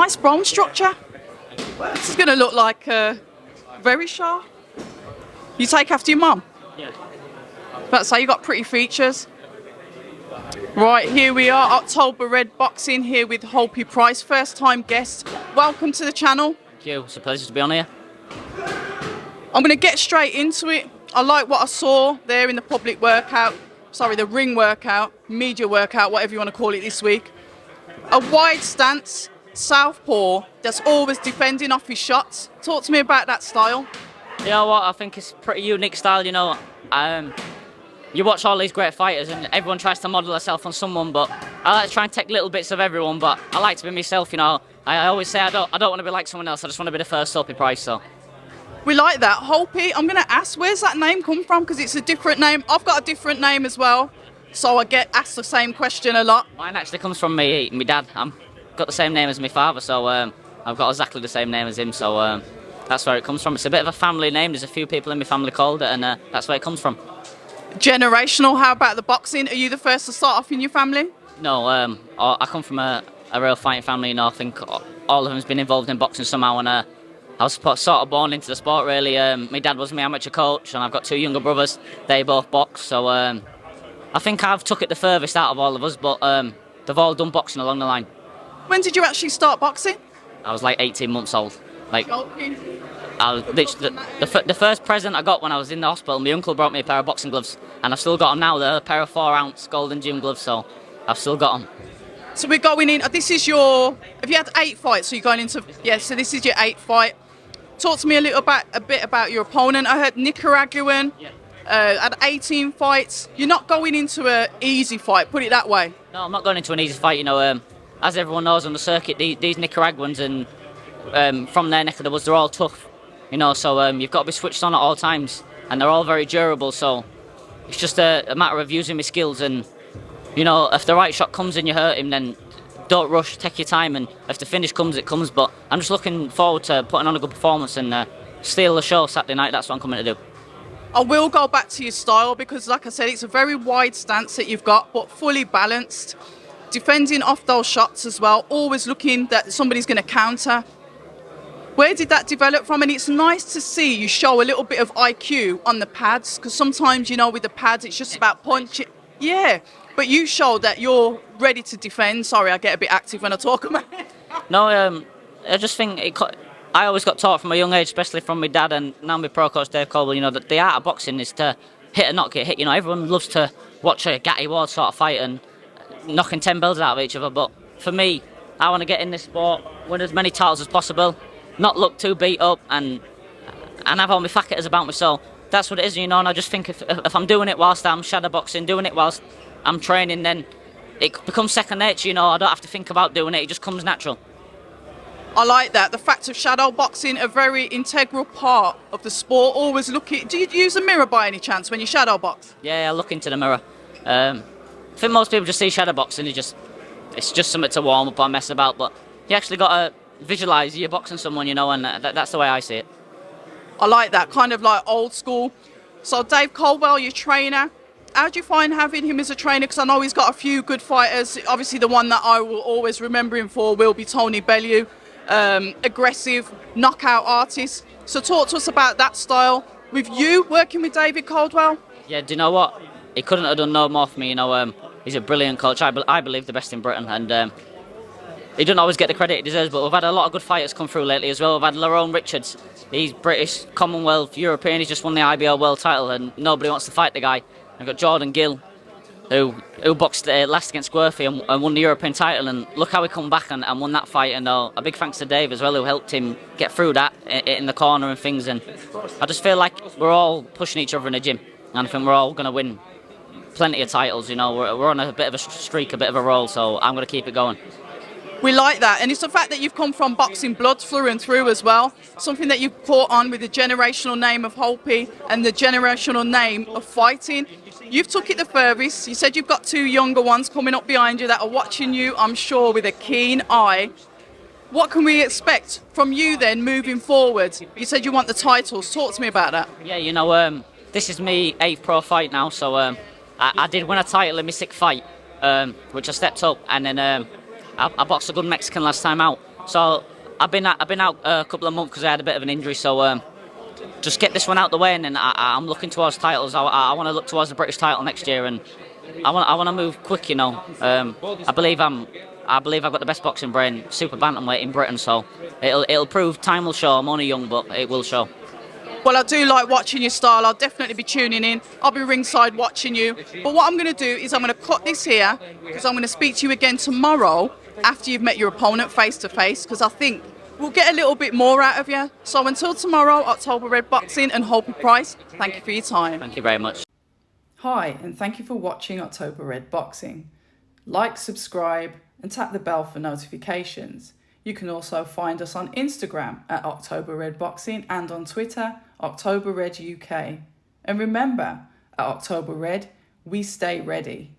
Nice bone structure. This is going to look like very sharp. You take after your mum? Yeah. That's how you got pretty features. Right, here we are, October Red Boxing, here with Hopey Price, first time guest. Welcome to the channel. Thank you, it's a pleasure to be on here. I'm going to get straight into it. I like what I saw there in the public workout, sorry, the ring workout, media workout, whatever you want to call it this week. A wide stance, southpaw, that's always defending off his shots. Talk to me about that style. You know what, I think it's a pretty unique style, you know. You watch all these great fighters and everyone tries to model herself on someone, but I like to try and take little bits of everyone, but I like to be myself, you know. I always say I don't want to be like someone else, I just want to be the first Hopey Price, so. We like that. Hopey, I'm going to ask, where's that name come from? Because it's a different name. I've got a different name as well, so I get asked the same question a lot. Mine actually comes from me dad. I've got the same name as my father, so I've got exactly the same name as him, so that's where it comes from. It's a bit of a family name. There's a few people in my family called it, and that's where it comes from. Generational, how about the boxing? Are you the first to start off in your family? No, I come from a real fighting family, you know. I think all of them's been involved in boxing somehow, and I was sort of born into the sport, really. My dad was my amateur coach, and I've got two younger brothers. They both box, so I think I've took it the furthest out of all of us, but they've all done boxing along the line. When did you actually start boxing? I was like 18 months old. Like, Joking. I was the first present I got when I was in the hospital, my uncle brought me a pair of boxing gloves, and I've still got them now. They're a pair of 4-ounce golden gym gloves, so I've still got them. So we're going in, this is your, have you had 8 fights? So you're going into, yeah, so this is your 8th fight. Talk to me a bit about your opponent. I heard Nicaraguan, had 18 fights. You're not going into an easy fight, put it that way. No, I'm not going into an easy fight, you know. As everyone knows on the circuit, these Nicaraguans and from their neck of the woods, they're all tough, you know, so you've got to be switched on at all times, and they're all very durable, so it's just a matter of using my skills, and, you know, if the right shot comes and you hurt him, then don't rush, take your time, and if the finish comes, it comes, but I'm just looking forward to putting on a good performance and steal the show Saturday night. That's what I'm coming to do. I will go back to your style because, like I said, it's a very wide stance that you've got, but fully balanced, defending off those shots as well, always looking that somebody's going to counter. Where did that develop from? And it's nice to see you show a little bit of IQ on the pads, because sometimes, you know, with the pads, it's just about punching. Yeah, but you show that you're ready to defend. Sorry, I get a bit active when I talk about it. No, I just think I always got taught from a young age, especially from my dad and now my pro coach David Caldwell, you know, that the art of boxing is to hit and not get hit. You know, everyone loves to watch a Gatti Ward sort of fight and knocking 10 bells out of each other, but for me, I want to get in this sport, win as many titles as possible, not look too beat up, and have all my factors about me, so that's what it is, you know. And I just think if I'm doing it whilst I'm shadow boxing, doing it whilst I'm training, then it becomes second nature, you know. I don't have to think about doing it, it just comes natural. I like that. The fact of shadow boxing, a very integral part of the sport. Always do you use a mirror by any chance when you shadow box? Yeah, I look into the mirror. I think most people just see shadow boxing, it's just something to warm up or mess about, but you actually got to visualise you're boxing someone, you know, and that's the way I see it. I like that, kind of like old school. So Dave Caldwell, your trainer, how do you find having him as a trainer? Because I know he's got a few good fighters. Obviously the one that I will always remember him for will be Tony Bellew, aggressive, knockout artist. So talk to us about that style. With you working with David Caldwell? Yeah, do you know what? He couldn't have done no more for me, you know. He's a brilliant coach. I believe the best in Britain, and he doesn't always get the credit he deserves, but we've had a lot of good fighters come through lately as well. We've had Lerone Richards. He's British, Commonwealth, European. He's just won the IBL world title and nobody wants to fight the guy. We've got Jordan Gill, who boxed last against Squirfy and won the European title, and look how he come back and won that fight. And a big thanks to Dave as well, who helped him get through that in the corner and things. And I just feel like we're all pushing each other in the gym, and I think we're all going to win plenty of titles, you know. We're on a bit of a streak, a bit of a roll, so I'm going to keep it going. We like that, and it's the fact that you've come from boxing blood through and through as well, something that you've caught on with the generational name of Hopey and the generational name of fighting. You've took it the furthest. You said you've got 2 younger ones coming up behind you that are watching you, I'm sure, with a keen eye. What can we expect from you then moving forward? You said you want the titles. Talk to me about that. Yeah, you know, this is my 8th pro fight now, so I did win a title in my 6th fight, which I stepped up, and then I boxed a good Mexican last time out. So I've been out a couple of months because I had a bit of an injury. So just get this one out the way, and then I'm looking towards titles. I want to look towards the British title next year, and I want to move quick. I believe I've got the best boxing brain, super bantamweight in Britain. So it'll prove. Time will show. I'm only young, but it will show. Well, I do like watching your style. I'll definitely be tuning in. I'll be ringside watching you. But what I'm going to do is I'm going to cut this here because I'm going to speak to you again tomorrow after you've met your opponent face to face, because I think we'll get a little bit more out of you. So until tomorrow, October Red Boxing and Hopey Price, thank you for your time. Thank you very much. Hi, and thank you for watching October Red Boxing. Like, subscribe, and tap the bell for notifications. You can also find us on Instagram at October Red Boxing and on Twitter, October Red UK. And remember, at October Red, we stay ready.